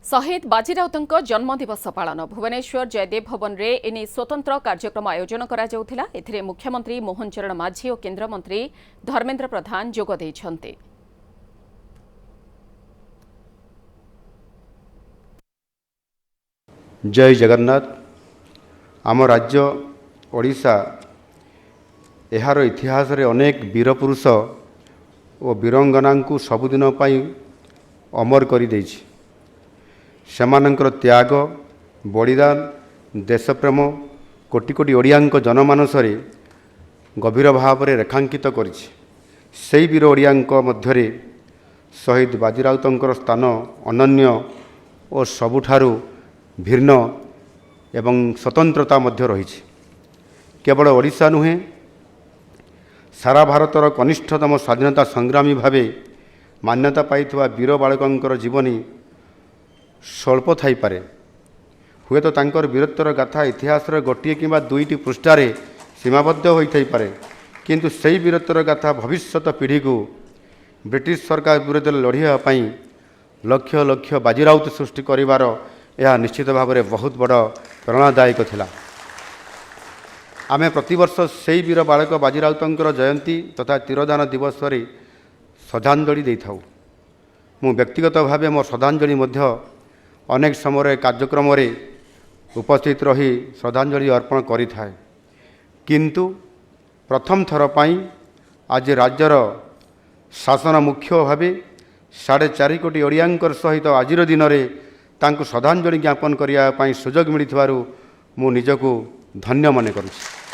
शहीद बाजी राउतଙ୍କ जन्मदिवस पालन भुवनेश्वर जयदेव भवन रे एने स्वतंत्र कार्यक्रम आयोजन करा जाउथिला। एथिरे मुख्यमंत्री मोहन चरण माझी और केंद्रमंत्री धर्मेंद्र प्रधान जोग दैछन्ते। जय जगन्नाथ। आम राज्य ओडिशा एहार इतिहास रे अनेक वीर पुरुष और वीरंगना को सबुदिन पाई अमर कर देछि। सेमानंकर त्याग बलिदान देशप्रेम कोटि कोटि ओडियांक जनमानस रे गभीर भाव में रेखांकित करिछि। सेही वीर ओडियांक मध्यरे शहीद बाजी राउतंकर स्थान अनन्य और सबुठारु भिन्न एवं स्वतंत्रता मध्य रहिछि। केवल ओडिशा नुहे सारा भारतर कनिष्ठतम स्वाधीनता संग्रामी भावे मान्यता पाइथवा वीर बालकंकर जीवनी स्वल्प थाई पारे। हुए तो तांकर वीरत्वर गाथा इतिहास गोटे किंबा दुईटी पृष्ठारे सीमाबद्ध होई पारे, किंतु सही वीरत्वर गाथा भविष्यत पीढ़ी को ब्रिटिश सरकार विरुद्ध लड़िया पाई लक्ष लक्ष बाजी राउत सृष्टि करिवार यह निश्चित भाव में बहुत बड़ प्रेरणादायक थिला। आमे प्रतिवर्ष सही वीर बालक बाजी राउतंकर जयंती तथा तिरोधान दिवस रे श्रद्धांजलि देइथाउ। मु व्यक्तिगत भाव मोर श्रद्धांजलि मध्य अनेक समय कार्यक्रम रे उपस्थित रही श्रद्धांजलि अर्पण करि थाए, किंतु प्रथम थर पाई आज राज्यर शासन मुख्य भावे 4.5 कोटी ओडियांकर सहित आजिर दिन रे तांको श्रद्धांजलि ज्ञापन करिया पाई सुजोग मिलिथवारु मु निजको धन्य मने करूछि।